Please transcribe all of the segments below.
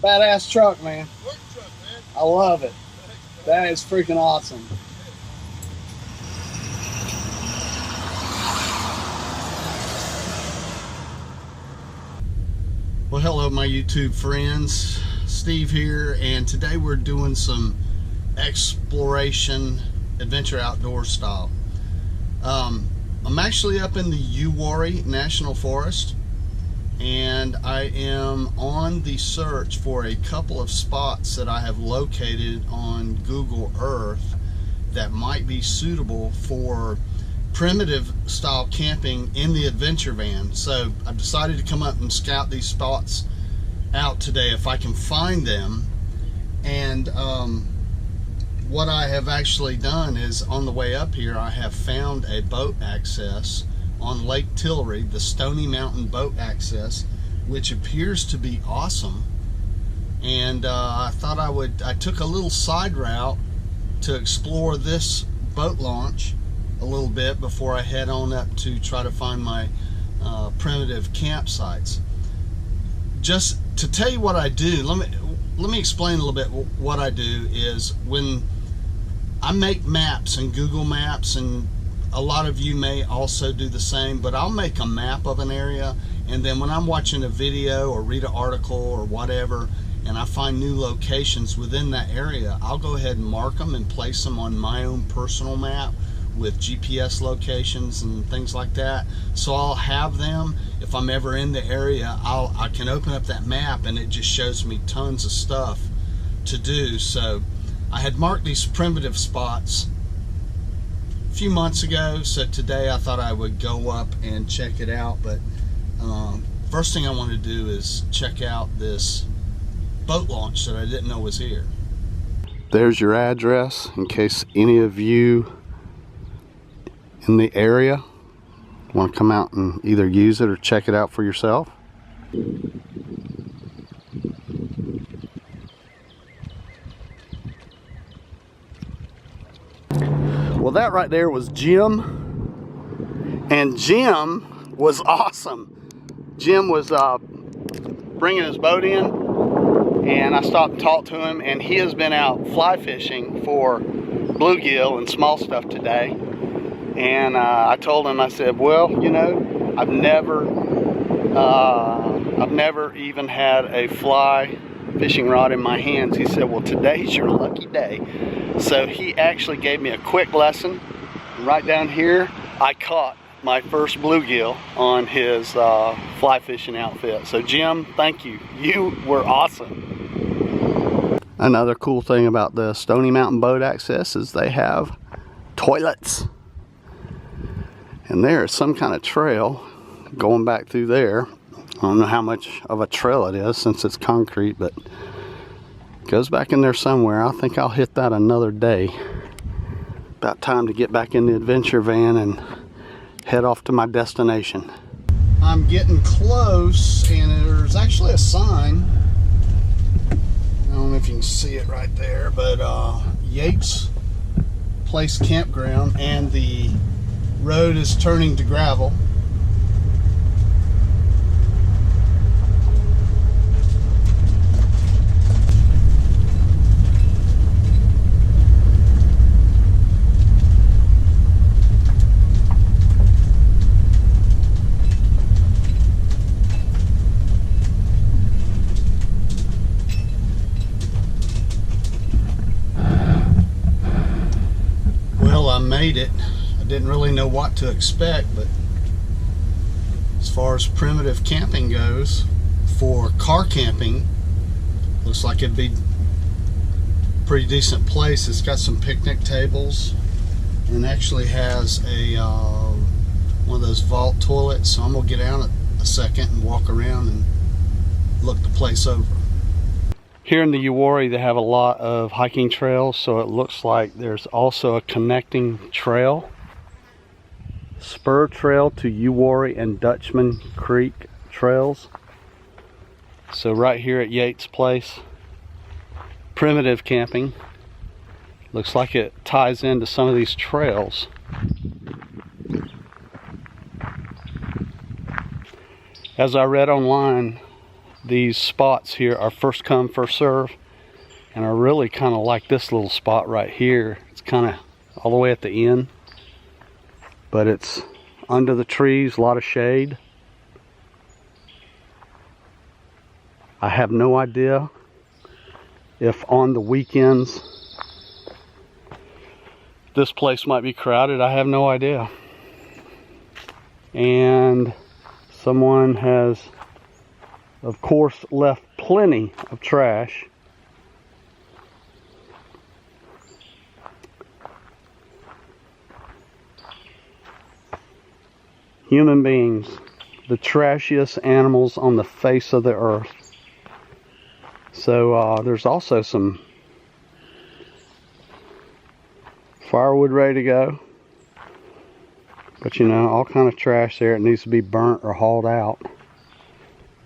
badass truck, man. Work truck, man. I love it. That is freaking awesome. Well, hello my YouTube friends. Steve here, and today we're doing some exploration, adventure outdoor style. I'm actually up in the Uwharrie National Forest, and I am on the search for a couple of spots that I have located on Google Earth that might be suitable for primitive style camping in the adventure van. So I've decided to come up and scout these spots out today if I can find them. And what I have actually done is, on the way up here, I have found a boat access on Lake Tillery, the Stony Mountain boat access, which appears to be awesome. And I thought I took a little side route to explore this boat launch a little bit before I head on up to try to find my primitive campsites. Just to tell you what I do, let me explain a little bit. What I do is, when I make maps in Google Maps, and a lot of you may also do the same, but I'll make a map of an area, and then when I'm watching a video or read an article or whatever, and I find new locations within that area, I'll go ahead and mark them and place them on my own personal map with GPS locations and things like that. So I'll have them, if I'm ever in the area, I can open up that map and it just shows me tons of stuff to do. So I had marked these primitive spots a few months ago, so today I thought I would go up and check it out. But first thing I want to do is check out this boat launch that I didn't know was here. There's your address in case any of you in the area want to come out and either use it or check it out for yourself. Well, that right there was Jim, and Jim was awesome. Jim was bringing his boat in, and I stopped and talked to him, and he has been out fly fishing for bluegill and small stuff today. And I told him, I said, well, you know, I've never even had a fly fishing rod in my hands. He said, well, today's your lucky day. So he actually gave me a quick lesson. Right down here, I caught my first bluegill on his fly fishing outfit. So Jim, thank you. You were awesome. Another cool thing about the Stony Mountain boat access is they have toilets. And there's some kind of trail going back through there. I don't know how much of a trail it is since it's concrete, but it goes back in there somewhere. I think I'll hit that another day. About time to get back in the adventure van and head off to my destination. I'm getting close, and there's actually a sign. I don't know if you can see it right there, but Yates Place Campground, and the road is turning to gravel. Well, I made it. Didn't really know what to expect, but as far as primitive camping goes, for car camping, looks like it'd be a pretty decent place. It's got some picnic tables and actually has a one of those vault toilets. So I'm gonna get out a second and walk around and look the place over. Here in the Uwharrie, they have a lot of hiking trails, so it looks like there's also a connecting trail. Spur trail to Uwharrie and Dutchman Creek trails. So right here at Yates Place, primitive camping. Looks like it ties into some of these trails. As I read online, these spots here are first come, first serve. And I really kind of like this little spot right here. It's kind of all the way at the end, but it's under the trees, a lot of shade. I have no idea if on the weekends this place might be crowded. I have no idea. And someone has, of course, left plenty of trash. Human beings, the trashiest animals on the face of the earth. So there's also some firewood ready to go. But you know, all kind of trash there. It needs to be burnt or hauled out.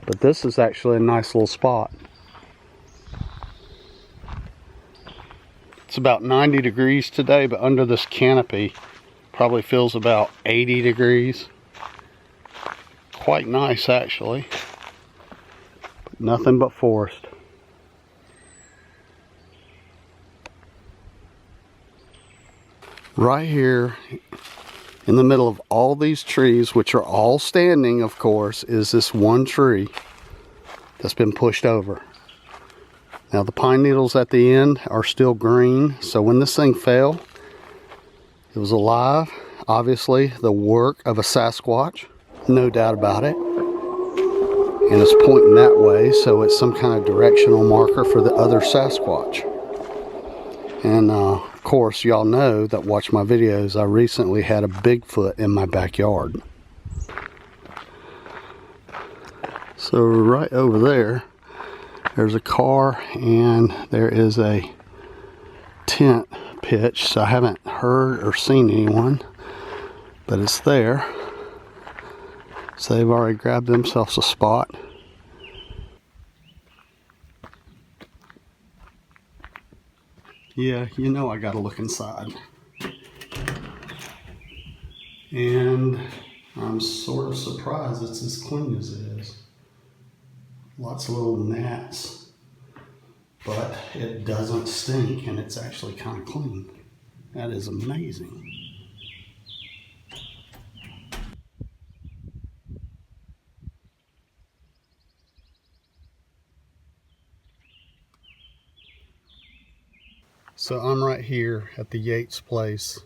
But this is actually a nice little spot. It's about 90 degrees today, but under this canopy probably feels about 80 degrees. Quite nice actually. But nothing but forest. Right here in the middle of all these trees, which are all standing of course, is this one tree that's been pushed over. Now the pine needles at the end are still green, so when this thing fell, it was alive. Obviously the work of a Sasquatch, no doubt about it. And it's pointing that way, so it's some kind of directional marker for the other Sasquatch. And of course, y'all know that watch my videos, I recently had a Bigfoot in my backyard. So right over there, there's a car and there is a tent pitch. So I haven't heard or seen anyone, but it's there. So they've already grabbed themselves a spot. Yeah, you know I gotta look inside. And I'm sort of surprised it's as clean as it is. Lots of little gnats, but it doesn't stink and it's actually kind of clean. That is amazing. So I'm right here at the Yates Place.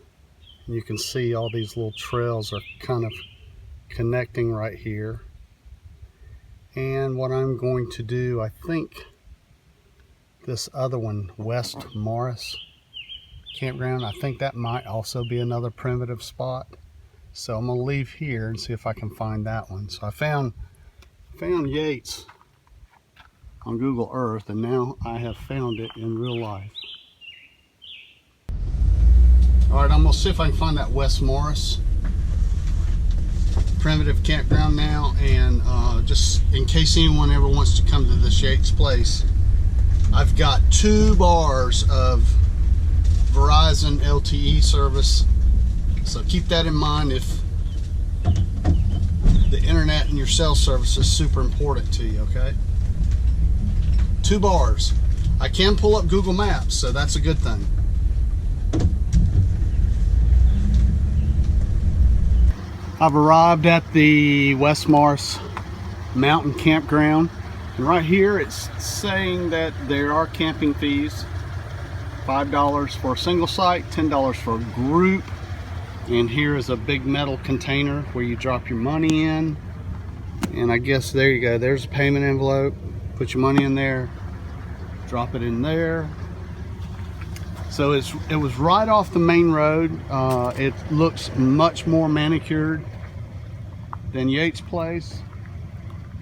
You can see all these little trails are kind of connecting right here. And what I'm going to do, I think this other one, West Morris Campground, I think that might also be another primitive spot. So I'm gonna leave here and see if I can find that one. So I found Yates on Google Earth, and now I have found it in real life. All right, I'm gonna see if I can find that West Morris primitive campground now, and just in case anyone ever wants to come to this Yates Place, I've got 2 bars of Verizon LTE service, so keep that in mind if the internet and your cell service is super important to you, okay? 2 bars. I can pull up Google Maps, so that's a good thing. I've arrived at the West Morris Mountain Campground, and right here it's saying that there are camping fees. $5 for a single site, $10 for a group, and here is a big metal container where you drop your money in, and I guess there you go, there's a payment envelope. Put your money in there, drop it in there. So it was right off the main road. It looks much more manicured than Yates Place.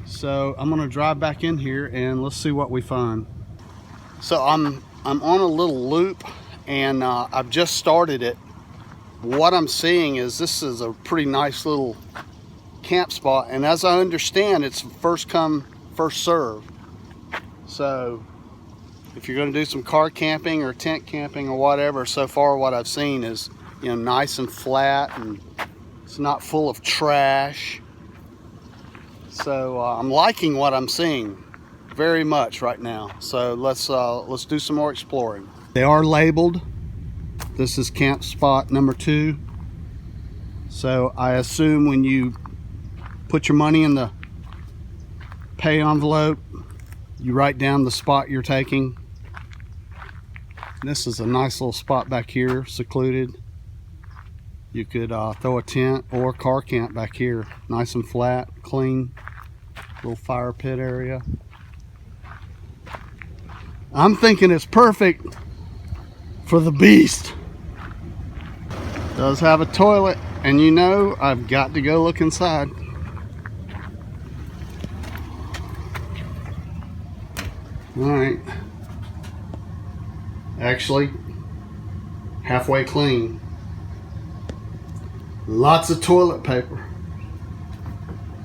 So I'm gonna drive back in here and let's see what we find. So I'm on a little loop, and I've just started it. What I'm seeing is this is a pretty nice little camp spot, and as I understand, it's first come, first serve. So if you're going to do some car camping or tent camping or whatever, so far what I've seen is, you know, nice and flat, and it's not full of trash. So I'm liking what I'm seeing. very much right now. So let's do some more exploring. They are labeled. This is camp spot number 2. So I assume when you put your money in the pay envelope, you write down the spot you're taking. This is a nice little spot back here, secluded. You could throw a tent or car camp back here. Nice and flat, clean, little fire pit area. I'm thinking it's perfect for the beast. Does have a toilet, and you know I've got to go look inside. All right. Actually, halfway clean. Lots of toilet paper.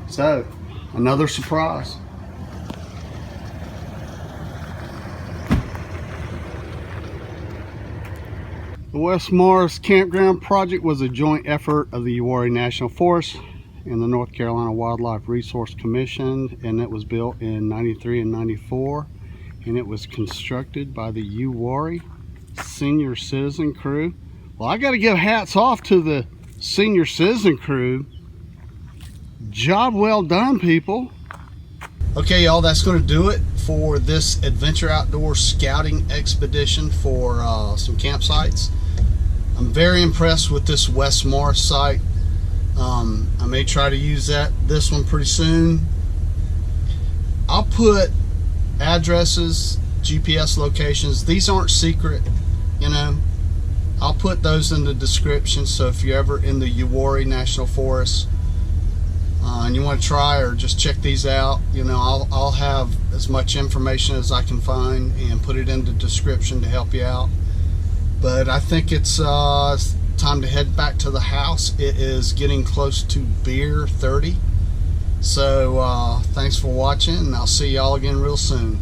So, another surprise. The West Mars Campground project was a joint effort of the Uwharrie National Forest and the North Carolina Wildlife Resource Commission, and it was built in '93 and '94, and it was constructed by the Uwharrie Senior Citizen Crew. Well, I got to give hats off to the Senior Citizen Crew. Job well done, people. Okay, y'all, that's going to do it for this adventure outdoor scouting expedition for some campsites. I'm very impressed with this West Mars site. I may try to use this one pretty soon. I'll put addresses, GPS locations. These aren't secret, you know. I'll put those in the description, so if you're ever in the Uwharrie National Forest and you want to try or just check these out, you know, I'll have as much information as I can find and put it in the description to help you out. But I think it's time to head back to the house. It is getting close to beer 30. So thanks for watching, and I'll see y'all again real soon.